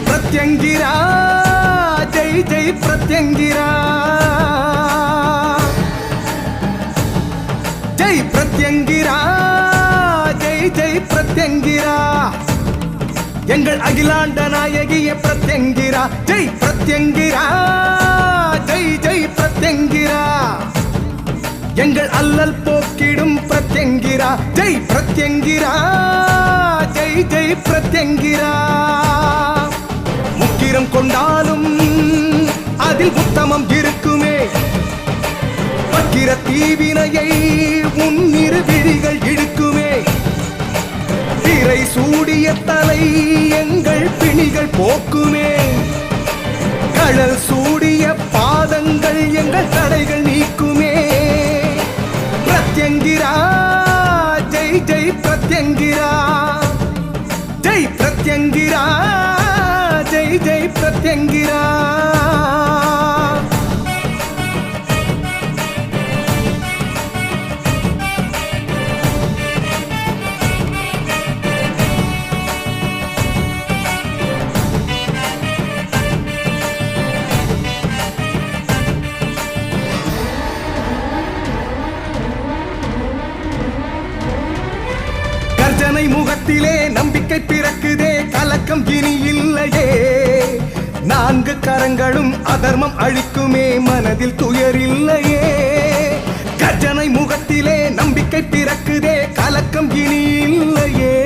प्रत्यंगिरा जय जय प्रत्यंगिरा जय प्रत्यंगिरा जय जय प्रत्यंगिरा எங்கள் அகிலாண்ட நாயகிய பிரத்யங்கிரா ஜெய் பிரத்யங்கிரா ஜெய் ஜெய் பிரத்யங்கிரா எங்கள் அல்லல் போக்கிடும் பிரத்யங்கிரா ஜெய் பிரத்யங்கிரா ஜெய் ஜெய் பிரத்யங்கிரா முக்கிரம் கொண்டாலும் அதில் உத்தமம் இருக்குமே வக்கிர தீவினையை உன்னிரு விழிகள் இழுக்குமே. பிறை சூடிய தலை எங்கள் பிணிகள் போக்குமே. கடல் சூடிய பாதங்கள் எங்கள் தடைகள் நீக்குமே. பிரத்யங்கிரா ஜெய் ஜெய் பிரத்யங்கிரா, ஜெய் பிரத்யங்கிரா, ஜெய் ஜெய் பிரத்யங்கிரா. கர்ஜனை முகத்திலே நம்பிக்கை பிறக்குதே, கலக்கம் இனி இல்லையே. நான்கு கரங்களும் அதர்மம் அழிக்குமே, மனதில் துயர் இல்லையே. கர்ஜனை முகத்திலே நம்பிக்கை பிறக்குதே, கலக்கம் இனி இல்லையே.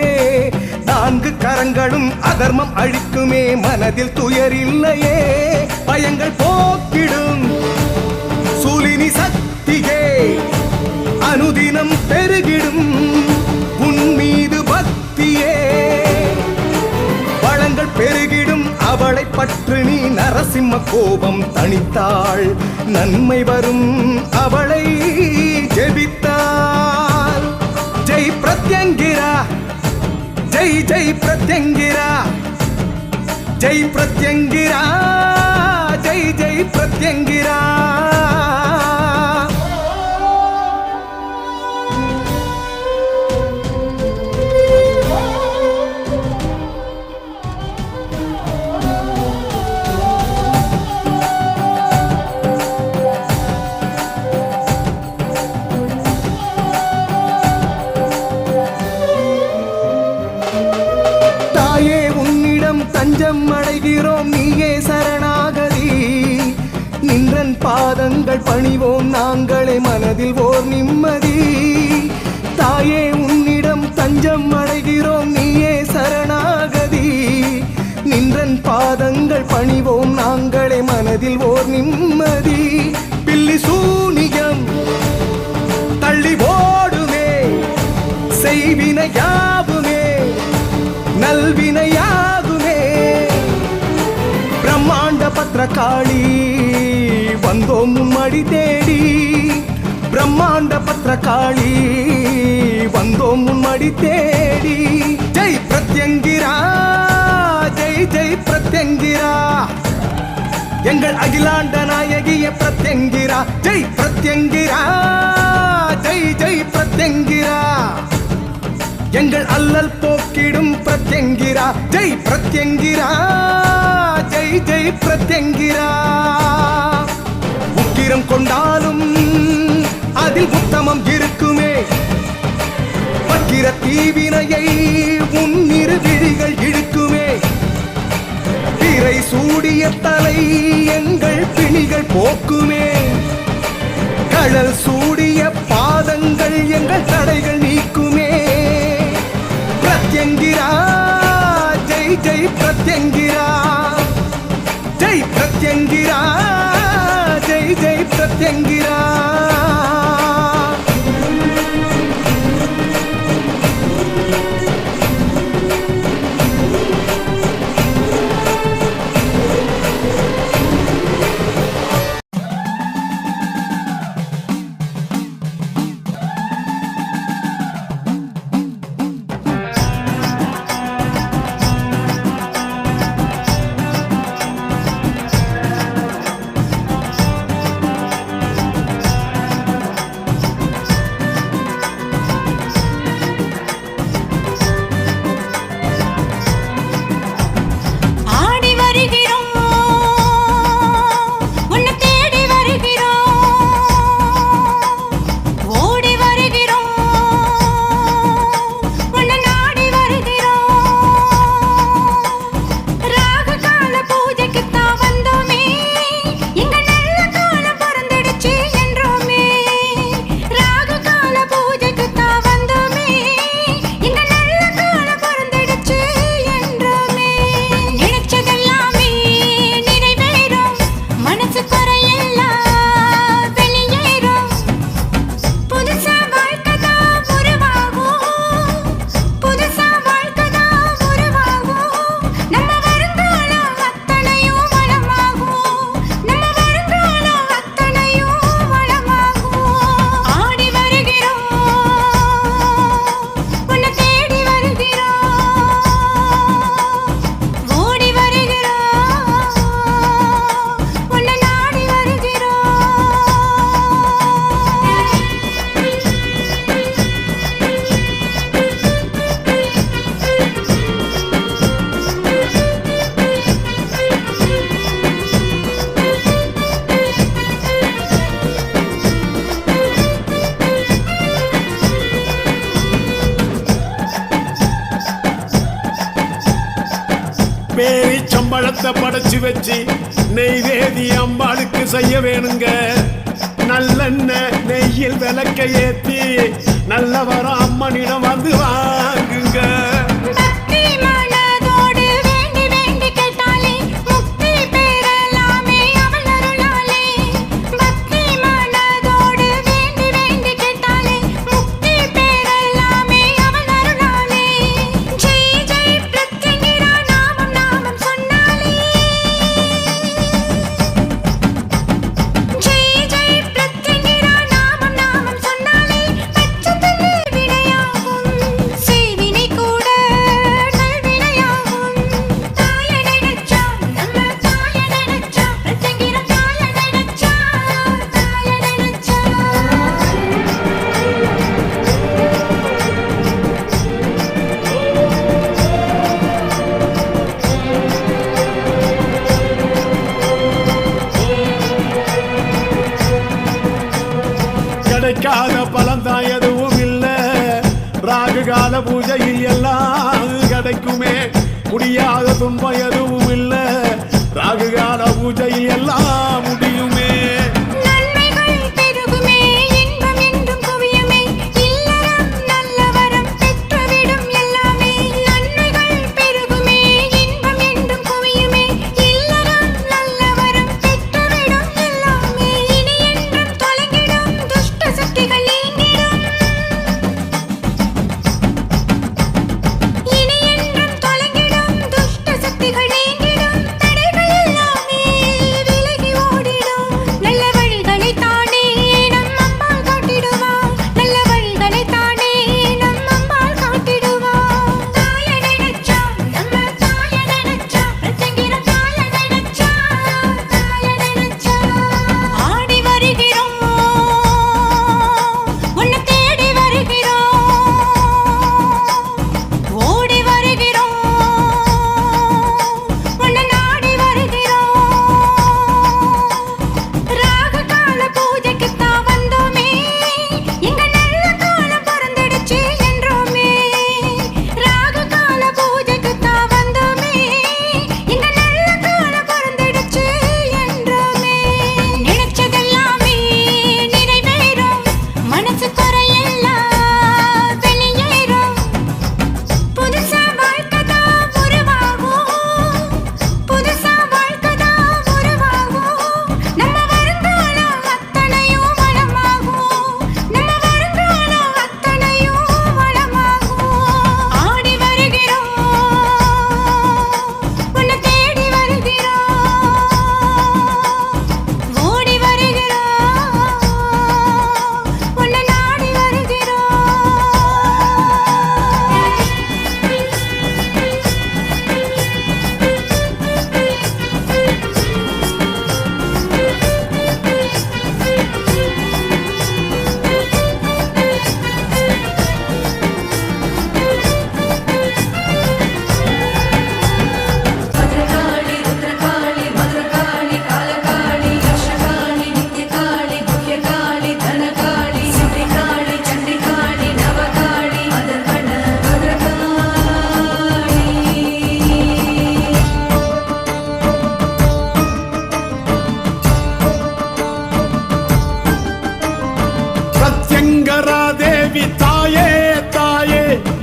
நான்கு கரங்களும் அதர்மம் அழிக்குமே, மனதில் துயர் இல்லையே. பயங்கள் போக்கிடும் சூலினி சக்தியே, அனுதினம் பெருகிடும் உன் மீது பக்தியே. வளங்கள் பெருகிடும் அவளை பற்று நீ, நரசிம்ம கோபம் தணித்தாள். நன்மை வரும் அவளை ஜெபித்தாள். ஜெய் பிரத்யங்கிரா, ஜெய் ஜெய் பிரத்யங்கிரா, ஜெய் பிரத்யங்கிரா, ஜெய் ஜெய் பிரத்யங்கிரா. தஞ்சம் அடைகிறோம், நீயே சரணாகதி. நின்றன் பாதங்கள் பணிவோம் நாங்களே, மனதில் ஓர் நிம்மதி. தாயே உன்னிடம் தஞ்சம் அடைகிறோம், நீயே சரணாகதி. நின்றன் பாதங்கள் பணிவோம் நாங்களே, மனதில் ஓர் நிம்மதி. பில்லி சூனியம் தள்ளி ஓடுமே, செய்வினை யாவுமே நல்வினையாகுமே. பிரம்மாண்ட பத்ரகாளி வந்தோம் உம்மடி தேடி. பிரம்மாண்ட பத்ரகாளி வந்தோம் உம்மடி தேடி. ஜெய் பிரத்யங்கிரா, ஜெய் ஜெய் பிரத்யங்கிரா, எங்கள் அகிலாண்ட நாயகிய பிரத்யங்கிரா. ஜெய் பிரத்யங்கிரா, ஜெய் ஜெய் பிரத்யங்கிரா, எங்கள் அல்லல் போக்கிடும் பிரத்யங்கிரா. ஜெய் பிரத்யங்கிரா, ஜெய் ஜெய் பிரத்யங்கிரா. உக்கிரம் கொண்டாலும் அதில் உத்தமம் இருக்குமே. வக்கிர தீவினையை உன்னிரு விழிகள் இழுக்குமே. பிறை சூடிய தலை எங்கள் பிணிகள் போக்குமே. கடல் சூடிய பாதங்கள் எங்கள் தடைகள் நீக்குமே. பிரத்யங்கிரா, ஜெய் ஜெய் பிரத்யங்கிரா, ஜெய் பிரத்யங்கிரா, ஜெய் ஜெய் பிரத்யங்கிரா. மாம்பழத்தை படைச்சு வச்சு நெய்வேதி அம்பாளுக்கு செய்ய வேணுங்க. நல்லெண்ணெய் நெய்யில் விளக்க ஏத்தி நல்லவர அம்மனிடம் வந்து வாங்குங்க. கிடைக்காத பலன்தான் எதுவும் இல்ல. ராகு கால பூஜையில் எல்லாம் கிடைக்குமே. முடியாத துன்பம் எதுவும் இல்ல. ராகு கால பூஜையில் எல்லாம் முடியுமே.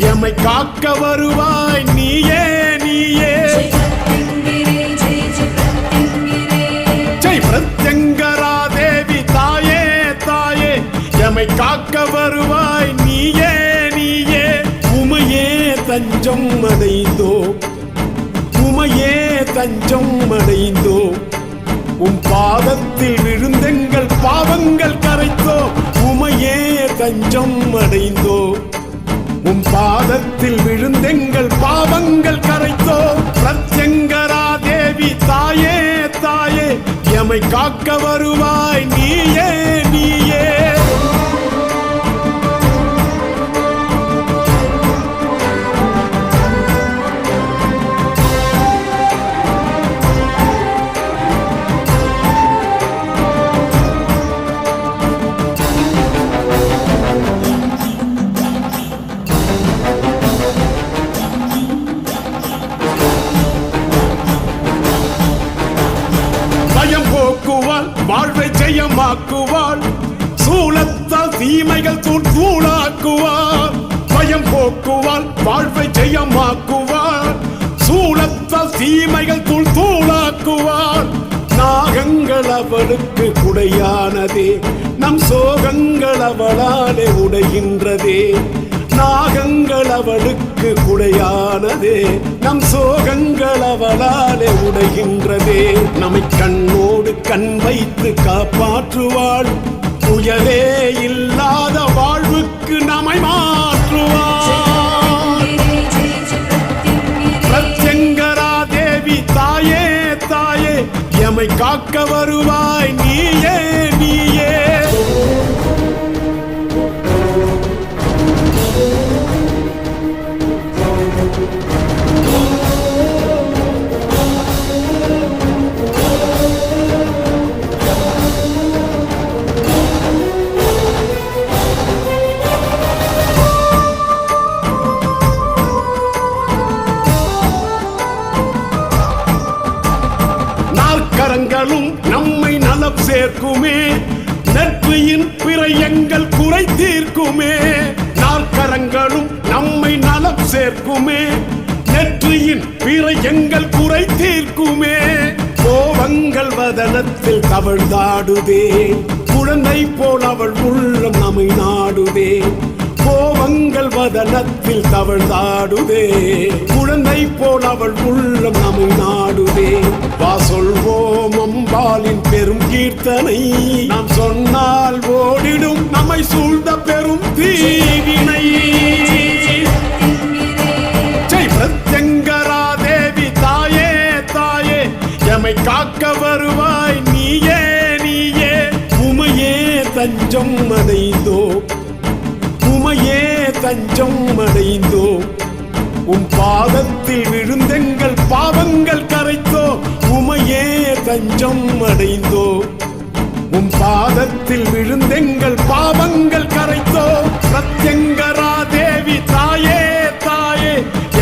எம்மை காக்க வருவாய் நீயே நீயே. ஜெய் பிரத்யங்கரா தேவி தாயே தாயே, எம்மை காக்க வருவாய் நீயே நீயே. உமையே தஞ்சம் அடைந்தோ, உமையே தஞ்சம் அடைந்தோ, உம் பாதத்தில் விழுந்தெங்கள் பாவங்கள் கரைத்தோ. உமையே தஞ்சம் அடைந்தோ, உம் பாதத்தில் விழுந்தெங்கள் பாவங்கள் கரைத்தோ. பிரத்யங்கரா தேவி தாயே தாயே, எமை காக்க வருவாய் நீயே நீயே. வாழ்வை ஜெயமாக்குவாள். சூலத்தால் தீமைகள் தூளாக்குவாள். பயம் போக்குவாள், வாழ்வை ஜெயமாக்குவாள். சூலத்தால் தீமைகள் தூளாக்குவாள். நாகங்கள் அவளுக்கு குடையானதே, நம் சோகங்கள் அவளாலே உடைகின்றதே. நாகங்கள் அவளுக்கு குடையானதே, நம் சோகங்கள் அவளாலே உடைகின்றதே. நம்மை கண்ணோடு கண் வைத்து காப்பாற்றுவாள். உயரே இல்லாத வாழ்வுக்கு நம்மை மாற்றுவாள். பிரத்யங்கரா தேவி தாயே தாயே, எமை காக்க வருவாய் நீயே நீயே. நாற்கரங்களும் நம்மை நலம் சேர்க்குமே, நெற்றியின் பிறை எங்கள் குறை தீர்க்குமே. நாற்கரங்களும் நம்மை நலம் சேர்க்குமே, நெற்றியின் பிறை எங்கள் குறை தீர்க்குமே. கோபங்கள் வதனத்தில் தவழ்ந்தாடுதே, குழந்தை போல் அவள் உள்ளம் நம்மை நாடுதே. கோபங்கள் வதனத்தில் தவழ்ந்தாடுதே, குழந்தை போல் அவள் உள்ளம் நம்மை நாடுதே. வா சொல்வோம் அம்பாளின் பெரும் கீர்த்தனை, நாம் சொன்னால் ஓடிடும் நம்மை சூழ்ந்த பெரும் தீவினை. ஜெய் பிரத்யங்கரா தேவி தாயே தாயே, எமை காக்க வருவாய் நீயே நீயே. உமையே தஞ்சம் அடைந்தோ, உமையே தஞ்சம் அடைந்தோ. உன் பாதத்தில் விழுந்தெங்கள் பாவங்கள் கரைத்தோ. உமையே தஞ்சம் அடைந்தோ, உன் பாதத்தில் விழுந்தெங்கள் பாவங்கள் கரைத்தோ. பிரத்யங்கரா தேவி தாயே தாயே,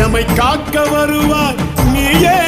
எமை காக்க வருவாய் நீயே